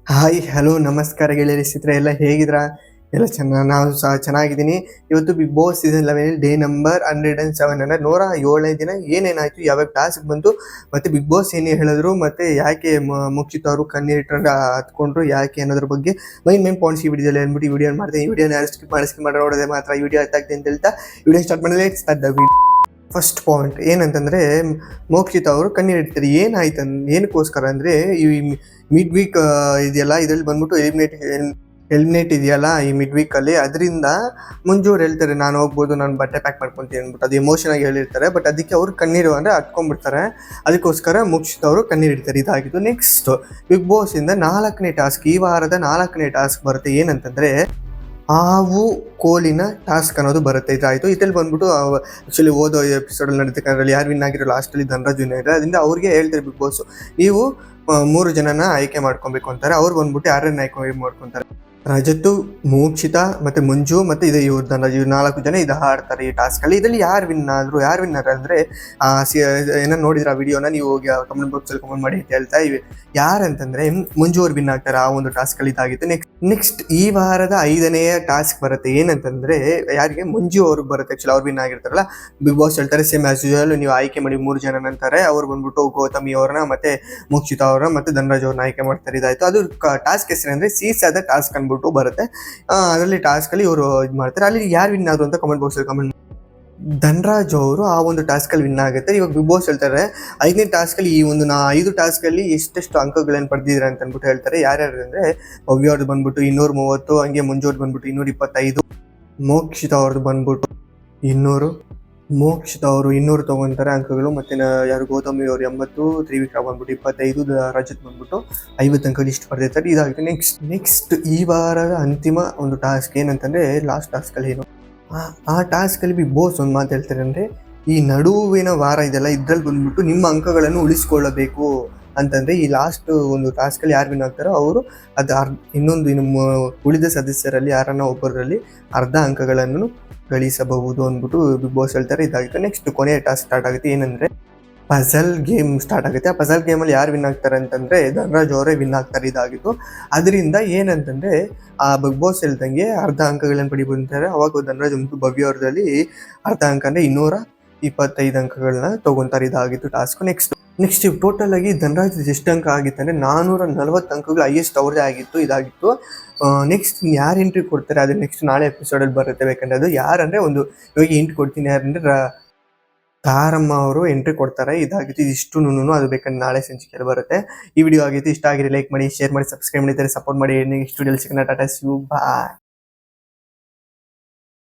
Hi hello ನಮಸ್ಕಾರ ಗೆಳೆಯರಿ, ಸ್ನೇಹಿತರೆ ಎಲ್ಲ ಹೇಗಿದ್ರಾ? ಎಲ್ಲ ನಾನು ಸಹ ಚೆನ್ನಾಗಿದ್ದೀನಿ. ಇವತ್ತು Big Boss season 11 day number 107 ಅಂದರೆ 107ನೇ ದಿನ ಏನೇನಾಯಿತು, ಯಾವ್ಯಾವ ಟಾಸ್ಕ್ ಬಂತು, ಮತ್ತು ಬಿಗ್ ಬಾಸ್ ಏನೇ ಹೇಳಿದ್ರು, ಮತ್ತು ಯಾಕೆ ಮುಕ್ಷಿತ್ ಅವರು ಕಣ್ಣೀರಿಟ್ಟರೆ ಹತ್ಕೊಂಡ್ರು, ಯಾಕೆ ಅನ್ನೋದ್ರ ಬಗ್ಗೆ ಮೈನ್ ಪಾಯಿಂಟ್ಸ್ ಈ ವಿಡಿಯೋದಲ್ಲಿ ಹೇಳ್ಬಿಟ್ಟು ಈ ವಿಡಿಯೋ ಮಾಡ್ತೀನಿ. ಈ ವಿಡಿಯೋನ ಯಾರು ಸ್ಕಿಪ್ ಮಾಡಿ ನೋಡೋದೇ ಮಾತ್ರ ಈ ವಿಡಿಯೋ ಅರ್ಥ ಆಗ್ತದೆ ಅಂತ ಹೇಳ್ತಾ ವಿಡಿಯೋ ಸ್ಟಾರ್ಟ್ ಮಾಡಿದ್ರೆ start the video. First point ಏನಂತಂದರೆ, ಮೋಕ್ಷಿತ್ ಅವರು ಕಣ್ಣೀರಿಡ್ತಾರೆ. ಏನಕ್ಕೋಸ್ಕರ ಅಂದರೆ ಈ ಮಿಡ್ ವೀಕ್ ಇದೆಯಲ್ಲ, ಇದರಲ್ಲಿ ಬಂದ್ಬಿಟ್ಟು ಎಲಿಮಿನೇಟ್ ಇದೆಯಲ್ಲ ಈ ಮಿಡ್ ವೀಕಲ್ಲಿ, ಅದರಿಂದ ಮಂಜು ಅವ್ರು ಹೇಳ್ತಾರೆ ನಾನು ಹೋಗ್ಬೋದು, ನಾನು ಬಟ್ಟೆ ಪ್ಯಾಕ್ ಮಾಡ್ಕೊತೀನಿ ಅಂದ್ಬಿಟ್ಟು ಅದು ಎಮೋಷನ್ ಆಗಿ ಹೇಳಿರ್ತಾರೆ. ಬಟ್ ಅದಕ್ಕೆ ಅವ್ರು ಕಣ್ಣೀರು ಅಂದರೆ ಹತ್ಕೊಂಡ್ಬಿಡ್ತಾರೆ. ಅದಕ್ಕೋಸ್ಕರ ಮೋಕ್ಷಿತ್ ಅವರು ಕಣ್ಣೀರಿಡ್ತಾರೆ. ಇದಾಗಿದ್ದು. ನೆಕ್ಸ್ಟ್ ಬಿಗ್ ಬಾಸಿಂದ 4ನೇ ಟಾಸ್ಕ್, ಈ ವಾರದ 4ನೇ ಟಾಸ್ಕ್ ಬರುತ್ತೆ. ಏನಂತಂದರೆ ಹಾವು ಕೋಲಿನ ಟಾಸ್ಕ್ ಅನ್ನೋದು ಬರುತ್ತೆ. ಇದಾಯಿತು. ಇದರಲ್ಲಿ ಬಂದ್ಬಿಟ್ಟು ಆ್ಯಕ್ಚುಲಿ ಓದೋ ಎಪಿಸೋಡಲ್ಲಿ ನಡೀತಕ್ಕೆ ಅದರಲ್ಲಿ ಯಾರು ವಿನ್ ಆಗಿರೋ ಲಾಸ್ಟಲ್ಲಿ ಧನರಾಜ್ ವಿನ್ ಆಗಿರೋ, ಅದರಿಂದ ಅವ್ರಿಗೆ ಹೇಳ್ತಾರೆ ಬಿಗ್ ಬಾಸ್, ನೀವು 3 ಜನನ ಆಯ್ಕೆ ಮಾಡ್ಕೊಬೇಕು ಅಂತಾರೆ. ಅವ್ರು ಬಂದ್ಬಿಟ್ಟು ಯಾರನ್ನ ಆಯ್ಕೆ ಮಾಡ್ಕೊತಾರೆ, ರಜತು, ಮೋಕ್ಷಿತ ಮತ್ತು ಮಂಜು ಮತ್ತು ಇವ್ರು ಧನರಾಜ್, 4 ಜನ ಇದು ಆಡ್ತಾರೆ ಈ ಟಾಸ್ಕಲ್ಲಿ. ಇದರಲ್ಲಿ ಯಾರು ವಿನ್ನರ್ ಅಂದರೆ ಏನೋ ನೋಡಿದ್ರೆ ಆ ವಿಡಿಯೋನ ನೀವು ಹೋಗಿ ಕಮೆಂಟ್ ಬಾಕ್ಸಲ್ಲಿ ಕಮೆಂಟ್ ಮಾಡಿ ಅಂತ ಹೇಳ್ತಾ ಇವೆ. ಯಾರಂತಂದರೆ ಮಂಜು ಅವ್ರು ವಿನ್ ಆಗ್ತಾರೆ ಆ ಒಂದು ಟಾಸ್ಕಲ್ಲಿ. ಇದಾಗಿತ್ತು. ನೆಕ್ಸ್ಟ್ ಈ ವಾರದ 5ನೇ ಟಾಸ್ಕ್ ಬರುತ್ತೆ. ಏನಂತಂದರೆ ಯಾರಿಗೆ, ಮಂಜು ಅವ್ರಿಗೆ ಬರುತ್ತೆ. ಆ್ಯಕ್ಚುಲಿ ಅವ್ರು ವಿನ್ ಆಗಿರ್ತಾರಲ್ಲ, ಬಿಗ್ ಬಾಸ್ ಹೇಳ್ತಾರೆ ಸೇಮ್ ಆ್ಯಸ್ ಯೂಶುವಲ್ ನೀವು ಆಯ್ಕೆ ಮಾಡಿ 3 ಜನ ಅಂತಾರೆ. ಅವ್ರು ಬಂದ್ಬಿಟ್ಟು ಗೌತಮಿ ಅವ್ರನ್ನ ಮತ್ತು ಮೋಕ್ಷಿತ ಅವ್ರನ್ನ ಮತ್ತು ಧನರಾಜ್ ಅವ್ರನ್ನ ಆಯ್ಕೆ ಮಾಡ್ತಾರೆ. ಇದಾಯಿತು. ಅದು ಟಾಸ್ಕ್ ಹೆಸರು ಅಂದರೆ ಸೀಸಾದ ಟಾಸ್ಕ್ ಅಂದ್ಬಿಟ್ಟು ಬರುತ್ತೆ. ಅದರಲ್ಲಿ ಟಾಸ್ಕಲ್ಲಿ ಇವರು ಇದು ಮಾಡ್ತಾರೆ. ಅಲ್ಲಿ ಯಾರು ವಿನ್ ಆದ್ರು ಅಂತ ಕಮೆಂಟ್ ಬಾಕ್ಸಲ್ಲಿ ಕಮೆಂಟ್. ಧನರಾಜ್ ಅವರು ಆ ಒಂದು ಟಾಸ್ಕಲ್ಲಿ ವಿನ್ ಆಗುತ್ತೆ. ಇವಾಗ ಬಿಗ್ ಬಾಸ್ ಹೇಳ್ತಾರೆ 5ನೇ ಟಾಸ್ಕಲ್ಲಿ ಈ ಒಂದು 5 ಟಾಸ್ಕಲ್ಲಿ ಎಷ್ಟೆಷ್ಟು ಅಂಕಗಳನ್ನು ಪಡೆದಿದ್ದಾರೆ ಅಂತ ಅಂದ್ಬಿಟ್ಟು ಹೇಳ್ತಾರೆ. ಯಾರ್ಯಾರು ಅಂದರೆ ಭವ್ಯ ಅವ್ರದ್ದು ಬಂದ್ಬಿಟ್ಟು 230, ಹಂಗೆ ಮಂಜು ಅವ್ರದ್ದು ಬಂದ್ಬಿಟ್ಟು 225, ಮೋಕ್ಷಿತ ಅವ್ರದ್ದು ಬಂದ್ಬಿಟ್ಟು 200, ಮೋಕ್ಷಿತ ಅವರು 200 ತೊಗೊತಾರೆ ಅಂಕಗಳು. ಮತ್ತು ಯಾರು ಗೌತಮಿ ಅವರು 80, ತ್ರಿವಿಕ್ರಮ್ ಬಂದ್ಬಿಟ್ಟು 25, ರಜತ್ ಬಂದ್ಬಿಟ್ಟು 50 ಅಂಕಗಳು ಇಷ್ಟು ಪಡೆದಿರ್ತಾರೆ. ಇದಾಗುತ್ತೆ. ನೆಕ್ಸ್ಟ್ ಈ ವಾರದ ಅಂತಿಮ ಒಂದು ಟಾಸ್ಕ್ ಏನಂತಂದರೆ ಲಾಸ್ಟ್ ಟಾಸ್ಕಲ್ಲಿ ಏನು, ಆ ಟಾಸ್ಕಲ್ಲಿ ಬಿಗ್ ಬಾಸ್ ಒಂದು ಮಾತು ಹೇಳ್ತಾರೆ ಅಂದರೆ, ಈ ನಡುವಿನ ವಾರ ಇದೆಲ್ಲ ಇದರಲ್ಲಿ ಬಂದ್ಬಿಟ್ಟು ನಿಮ್ಮ ಅಂಕಗಳನ್ನು ಉಳಿಸ್ಕೊಳ್ಳಬೇಕು ಅಂತಂದರೆ ಈ ಲಾಸ್ಟ್ ಒಂದು ಟಾಸ್ಕಲ್ಲಿ ಯಾರು ವಿನ್ ಆಗ್ತಾರೋ ಅವರು ಇನ್ನು ಉಳಿದ ಸದಸ್ಯರಲ್ಲಿ ಯಾರನ್ನ ಒಬ್ಬರಲ್ಲಿ ಅರ್ಧ ಅಂಕಗಳನ್ನು ಗಳಿಸಬಹುದು ಅಂದ್ಬಿಟ್ಟು ಬಿಗ್ ಬಾಸ್ ಹೇಳ್ತಾರೆ. ಇದಾಗಿತ್ತು. ನೆಕ್ಸ್ಟ್ ಕೊನೆಯ ಟಾಸ್ಕ್ ಸ್ಟಾರ್ಟ್ ಆಗುತ್ತೆ. ಏನಂದರೆ ಪಜಲ್ ಗೇಮ್ ಸ್ಟಾರ್ಟ್ ಆಗುತ್ತೆ. ಆ ಪಜಲ್ ಗೇಮಲ್ಲಿ ಯಾರು ವಿನ್ ಆಗ್ತಾರೆ ಅಂತಂದರೆ ಧನರಾಜ್ ಅವರೇ ವಿನ್ ಆಗ್ತಾರೆ. ಇದಾಗಿತ್ತು. ಅದರಿಂದ ಏನಂತಂದರೆ ಆ ಬಿಗ್ ಬಾಸ್ ಹೇಳ್ದಂಗೆ ಅರ್ಧ ಅಂಕಗಳನ್ನು ಪಡಿಬೋದಂತಾರೆ. ಅವಾಗ ಧನರಾಜ್ ಮತ್ತು ಭವ್ಯ ಅವ್ರದಲ್ಲಿ ಅರ್ಧ ಅಂಕ ಅಂದರೆ 225 ಅಂಕಗಳನ್ನ ತೊಗೊತಾರೆ. ಇದಾಗಿತ್ತು ಟಾಸ್ಕ್. ನೆಕ್ಸ್ಟ್ ಟೋಟಲ್ ಆಗಿ ಧನರಾಜ್ ಎಷ್ಟು ಅಂಕ ಆಗಿತ್ತು ಅಂದರೆ 440 ಅಂಕಗಳು ಹೈಯೆಸ್ಟ್ ಅವ್ರದೇ ಆಗಿತ್ತು. ಇದಾಗಿತ್ತು. ನೆಕ್ಸ್ಟ್ ಯಾರು ಎಂಟ್ರಿ ಕೊಡ್ತಾರೆ ಅದು ನೆಕ್ಸ್ಟ್ ನಾಳೆ ಎಪಿಸೋಡಲ್ಲಿ ಬರುತ್ತೆ. ಬೇಕಂದರೆ ಅದು ಯಾರಂದರೆ ಒಂದು ಇವಾಗ ಎಂಟ್ರಿ ಕೊಡ್ತೀನಿ ಯಾರಂದರೆ ತಾರಮ್ಮ ಅವರು ಎಂಟ್ರಿ ಕೊಡ್ತಾರೆ. ಇದಾಗಿತ್ತು. ಇದಿಷ್ಟು ಅದು ಬೇಕಂದ್ರೆ ನಾಳೆ ಸಂಚಿಕೆಯಲ್ಲಿ ಬರುತ್ತೆ. ಈ ವಿಡಿಯೋ ಆಗಿತ್ತು. ಇಷ್ಟ ಆಗಿರಿ ಲೈಕ್ ಮಾಡಿ, ಶೇರ್ ಮಾಡಿ, ಸಬ್ಸ್ಕ್ರೈಬ್ ಮಾಡಿದ್ದಾರೆ ಸಪೋರ್ಟ್ ಮಾಡಿ. ನೆಕ್ಸ್ಟ್ ವಿಡಿಯೋಲಿ ಸಿಗೋಣ. Tata, see you, bye.